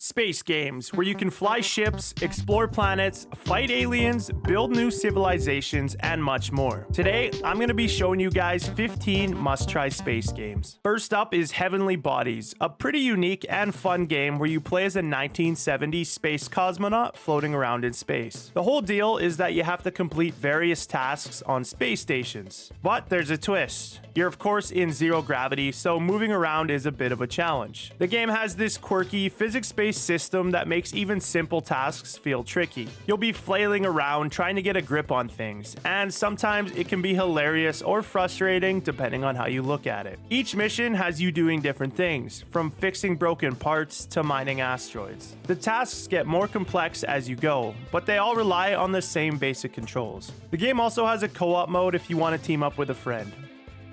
Space games, where you can fly ships, explore planets, fight aliens, build new civilizations, and much more. Today, I'm going to be showing you guys 15 must-try space games. First up is Heavenly Bodies, a pretty unique and fun game where you play as a 1970s space cosmonaut floating around in space. The whole deal is that you have to complete various tasks on space stations. But there's a twist. You're of course in zero gravity, so moving around is a bit of a challenge. The game has this quirky physics-based system that makes even simple tasks feel tricky. You'll be flailing around trying to get a grip on things, and sometimes it can be hilarious or frustrating depending on how you look at it. Each mission has you doing different things, from fixing broken parts to mining asteroids. The tasks get more complex as you go, but they all rely on the same basic controls. The game also has a co-op mode if you want to team up with a friend.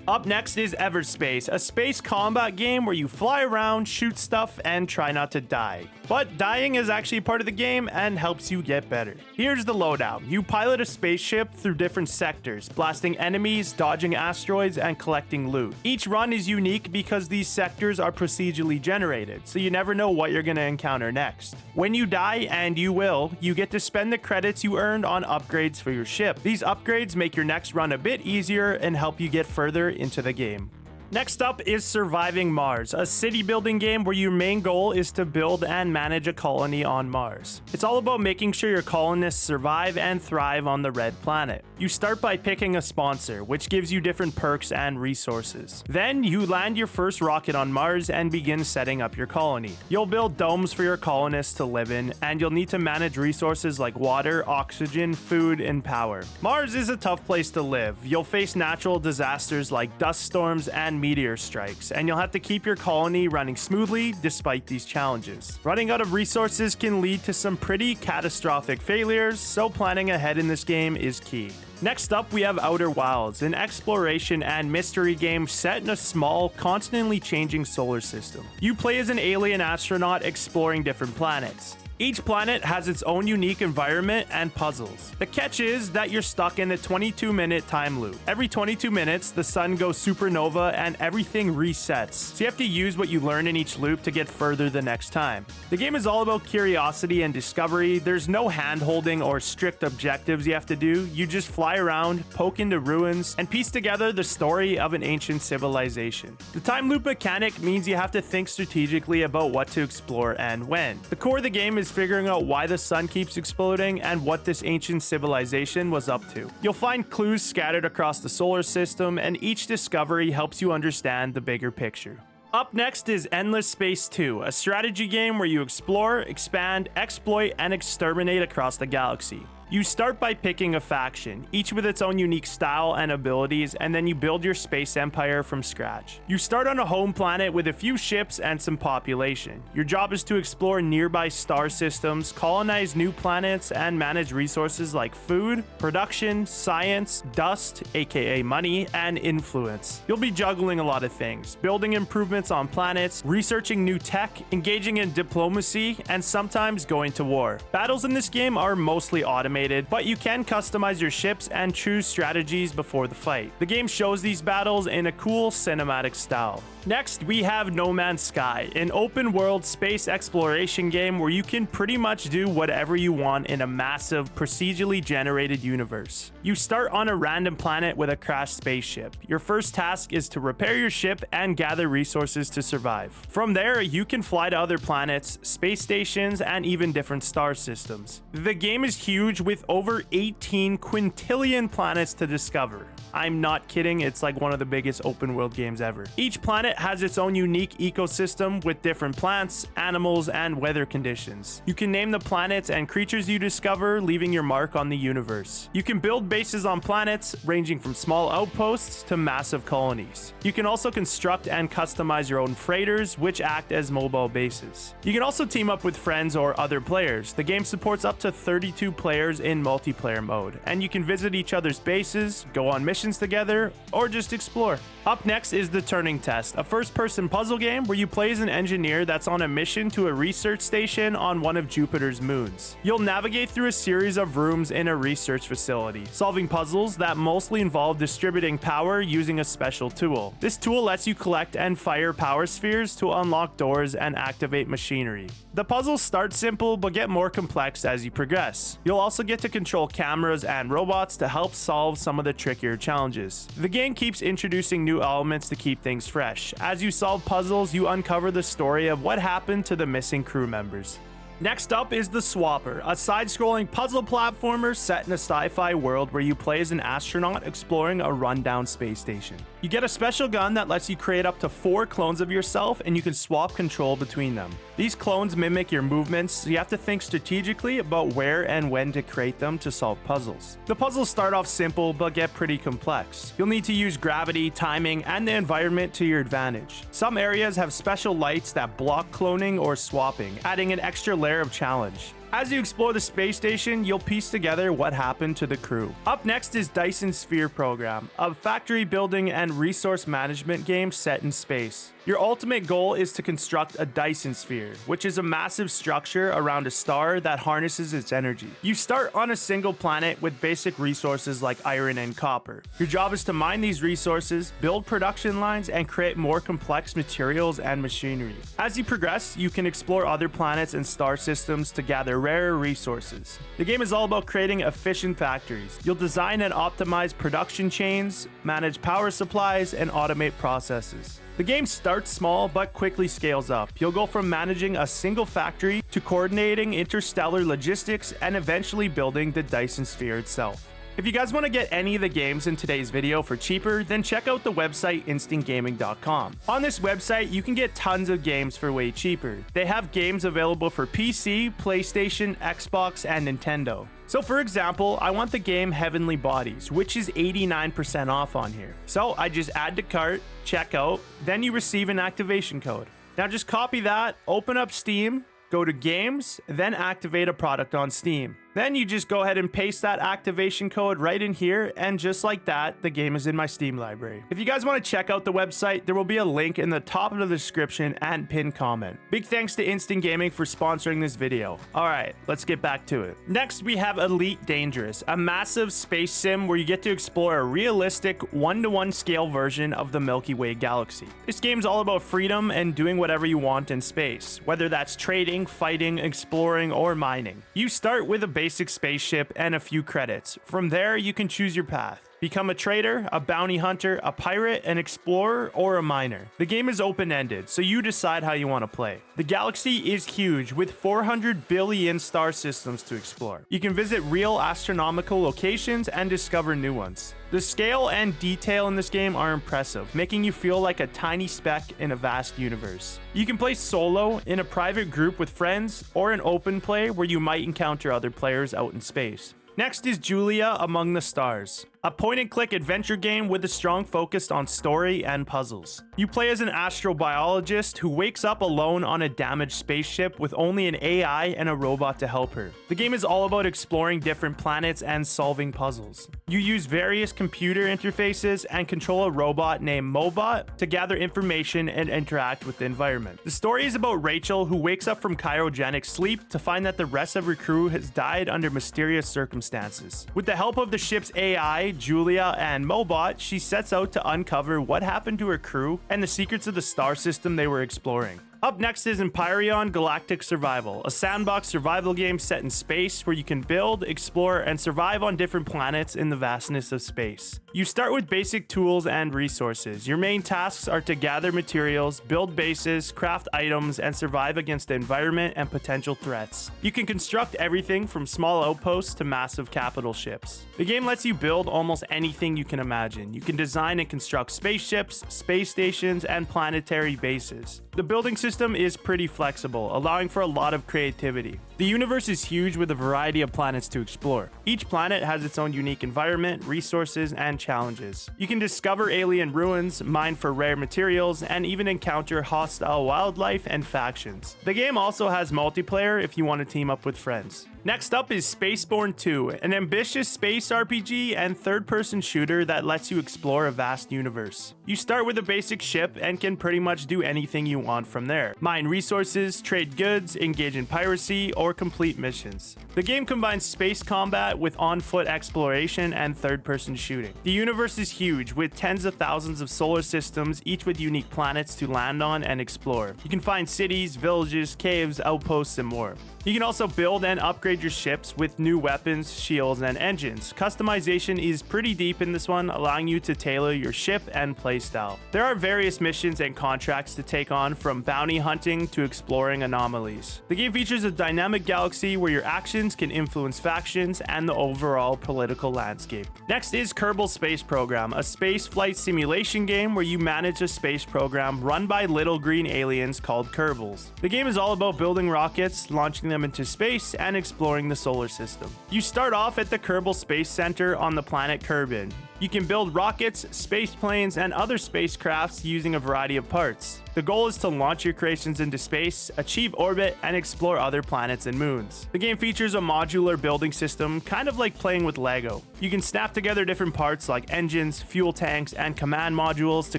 Up next is Everspace, a space combat game where you fly around, shoot stuff, and try not to die. But dying is actually part of the game and helps you get better. Here's the lowdown. You pilot a spaceship through different sectors, blasting enemies, dodging asteroids, and collecting loot. Each run is unique because these sectors are procedurally generated, so you never know what you're going to encounter next. When you die, and you will, you get to spend the credits you earned on upgrades for your ship. These upgrades make your next run a bit easier and help you get further into the game. Next up is Surviving Mars, a city building game where your main goal is to build and manage a colony on Mars. It's all about making sure your colonists survive and thrive on the red planet. You start by picking a sponsor, which gives you different perks and resources. Then you land your first rocket on Mars and begin setting up your colony. You'll build domes for your colonists to live in, and you'll need to manage resources like water, oxygen, food, and power. Mars is a tough place to live. You'll face natural disasters like dust storms and meteor strikes, and you'll have to keep your colony running smoothly despite these challenges. Running out of resources can lead to some pretty catastrophic failures, so planning ahead in this game is key. Next up, we have Outer Wilds, an exploration and mystery game set in a small, constantly changing solar system. You play as an alien astronaut exploring different planets. Each planet has its own unique environment and puzzles. The catch is that you're stuck in a 22-minute time loop. Every 22 minutes, the sun goes supernova and everything resets. So you have to use what you learn in each loop to get further the next time. The game is all about curiosity and discovery. There's no hand-holding or strict objectives you have to do. You just fly around, poke into ruins, and piece together the story of an ancient civilization. The time loop mechanic means you have to think strategically about what to explore and when. The core of the game is figuring out why the sun keeps exploding and what this ancient civilization was up to. You'll find clues scattered across the solar system, and each discovery helps you understand the bigger picture. Up next is Endless Space 2, a strategy game where you explore, expand, exploit, and exterminate across the galaxy. You start by picking a faction, each with its own unique style and abilities, and then you build your space empire from scratch. You start on a home planet with a few ships and some population. Your job is to explore nearby star systems, colonize new planets, and manage resources like food, production, science, dust, aka money, and influence. You'll be juggling a lot of things, building improvements on planets, researching new tech, engaging in diplomacy, and sometimes going to war. Battles in this game are mostly automated, but you can customize your ships and choose strategies before the fight. The game shows these battles in a cool cinematic style. Next, we have No Man's Sky, an open-world space exploration game where you can pretty much do whatever you want in a massive, procedurally generated universe. You start on a random planet with a crashed spaceship. Your first task is to repair your ship and gather resources to survive. From there, you can fly to other planets, space stations, and even different star systems. The game is huge with over 18 quintillion planets to discover. I'm not kidding, it's like one of the biggest open world games ever. Each planet has its own unique ecosystem with different plants, animals, and weather conditions. You can name the planets and creatures you discover, leaving your mark on the universe. You can build bases on planets, ranging from small outposts to massive colonies. You can also construct and customize your own freighters, which act as mobile bases. You can also team up with friends or other players. The game supports up to 32 players players in multiplayer mode, and you can visit each other's bases, go on missions together, or just explore. Up next is the Turing Test, a first-person puzzle game where you play as an engineer that's on a mission to a research station on one of Jupiter's moons. You'll navigate through a series of rooms in a research facility, solving puzzles that mostly involve distributing power using a special tool. This tool lets you collect and fire power spheres to unlock doors and activate machinery. The puzzles start simple but get more complex as you progress. You'll also get to control cameras and robots to help solve some of the trickier challenges. The game keeps introducing new elements to keep things fresh. As you solve puzzles, you uncover the story of what happened to the missing crew members. Next up is the Swapper, a side-scrolling puzzle platformer set in a sci-fi world where you play as an astronaut exploring a rundown space station. You get a special gun that lets you create up to 4 clones of yourself, and you can swap control between them. These clones mimic your movements, so you have to think strategically about where and when to create them to solve puzzles. The puzzles start off simple but get pretty complex. You'll need to use gravity, timing, and the environment to your advantage. Some areas have special lights that block cloning or swapping, adding an extra layer of challenge. As you explore the space station, you'll piece together what happened to the crew. Up next is Dyson Sphere Program, a factory building and resource management game set in space. Your ultimate goal is to construct a Dyson sphere, which is a massive structure around a star that harnesses its energy. You start on a single planet with basic resources like iron and copper. Your job is to mine these resources, build production lines, and create more complex materials and machinery. As you progress, you can explore other planets and star systems to gather rarer resources. The game is all about creating efficient factories. You'll design and optimize production chains, manage power supplies, and automate processes. The game starts small but quickly scales up. You'll go from managing a single factory to coordinating interstellar logistics and eventually building the Dyson sphere itself. If you guys want to get any of the games in today's video for cheaper, then check out the website instantgaming.com. On this website, you can get tons of games for way cheaper. They have games available for PC, PlayStation, Xbox, and Nintendo. So for example, I want the game Heavenly Bodies, which is 89% off on here. So I just add to cart, check out, then you receive an activation code. Now just copy that, open up Steam, go to Games, then activate a product on Steam. Then you just go ahead and paste that activation code right in here, and just like that, the game is in my Steam library. If you guys want to check out the website, there will be a link in the top of the description and pinned comment. Big thanks to Instant Gaming for sponsoring this video. Alright, let's get back to it. Next, we have Elite Dangerous, a massive space sim where you get to explore a realistic 1-to-1 scale version of the Milky Way galaxy. This game's all about freedom and doing whatever you want in space, whether that's trading, fighting, exploring, or mining. You start with a basic spaceship and a few credits. From there, you can choose your path. Become a trader, a bounty hunter, a pirate, an explorer, or a miner. The game is open-ended, so you decide how you want to play. The galaxy is huge, with 400 billion star systems to explore. You can visit real astronomical locations and discover new ones. The scale and detail in this game are impressive, making you feel like a tiny speck in a vast universe. You can play solo, in a private group with friends, or an open play where you might encounter other players out in space. Next is J.U.L.I.A Among the Stars, a point-and-click adventure game with a strong focus on story and puzzles. You play as an astrobiologist who wakes up alone on a damaged spaceship with only an AI and a robot to help her. The game is all about exploring different planets and solving puzzles. You use various computer interfaces and control a robot named Mobot to gather information and interact with the environment. The story is about Rachel, who wakes up from cryogenic sleep to find that the rest of her crew has died under mysterious circumstances. With the help of the ship's AI, J.U.L.I.A and Mobot, she sets out to uncover what happened to her crew and the secrets of the star system they were exploring. Up next is Empyrion Galactic Survival, a sandbox survival game set in space where you can build, explore, and survive on different planets in the vastness of space. You start with basic tools and resources. Your main tasks are to gather materials, build bases, craft items, and survive against the environment and potential threats. You can construct everything from small outposts to massive capital ships. The game lets you build almost anything you can imagine. You can design and construct spaceships, space stations, and planetary bases. The building system is pretty flexible, allowing for a lot of creativity. The universe is huge with a variety of planets to explore. Each planet has its own unique environment, resources, and challenges. You can discover alien ruins, mine for rare materials, and even encounter hostile wildlife and factions. The game also has multiplayer if you want to team up with friends. Next up is SpaceBourne 2, an ambitious space RPG and third-person shooter that lets you explore a vast universe. You start with a basic ship and can pretty much do anything you want from there. Mine resources, trade goods, engage in piracy, or complete missions. The game combines space combat with on-foot exploration and third-person shooting. The universe is huge, with tens of thousands of solar systems, each with unique planets to land on and explore. You can find cities, villages, caves, outposts, and more. You can also build and upgrade your ships with new weapons, shields, and engines. Customization is pretty deep in this one, allowing you to tailor your ship and playstyle. There are various missions and contracts to take on, from bounty hunting to exploring anomalies. The game features a dynamic galaxy where your actions can influence factions and the overall political landscape. Next is Kerbal Space Program, a space flight simulation game where you manage a space program run by little green aliens called Kerbals. The game is all about building rockets, launching them into space, and exploring the solar system. You start off at the Kerbal Space Center on the planet Kerbal. You can build rockets, space planes, and other spacecrafts using a variety of parts. The goal is to launch your creations into space, achieve orbit, and explore other planets and moons. The game features a modular building system, kind of like playing with Lego. You can snap together different parts like engines, fuel tanks, and command modules to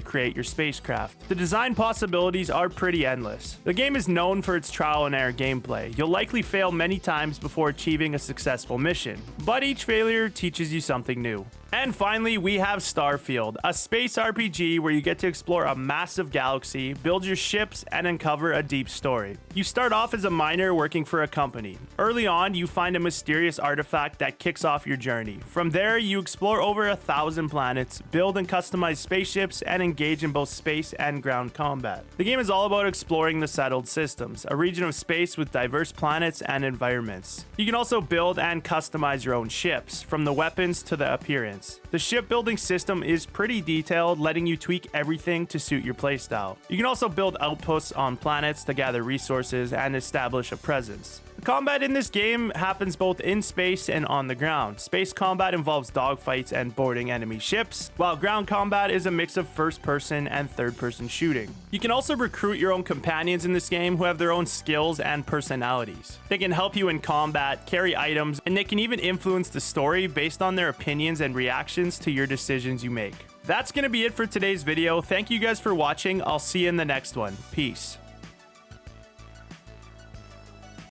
create your spacecraft. The design possibilities are pretty endless. The game is known for its trial and error gameplay. You'll likely fail many times before achieving a successful mission, but each failure teaches you something new. And finally, we have Starfield, a space RPG where you get to explore a massive galaxy, build your ships, and uncover a deep story. You start off as a miner working for a company. Early on, you find a mysterious artifact that kicks off your journey. From there, you explore over 1,000 planets, build and customize spaceships, and engage in both space and ground combat. The game is all about exploring the settled systems, a region of space with diverse planets and environments. You can also build and customize your own ships, from the weapons to the appearance. The shipbuilding system is pretty detailed, letting you tweak everything to suit your playstyle. You can also build outposts on planets to gather resources and establish a presence. The combat in this game happens both in space and on the ground. Space combat involves dogfights and boarding enemy ships, while ground combat is a mix of first-person and third-person shooting. You can also recruit your own companions in this game who have their own skills and personalities. They can help you in combat, carry items, and they can even influence the story based on their opinions and reactions to your decisions you make. That's going to be it for today's video. Thank you guys for watching. I'll see you in the next one. Peace.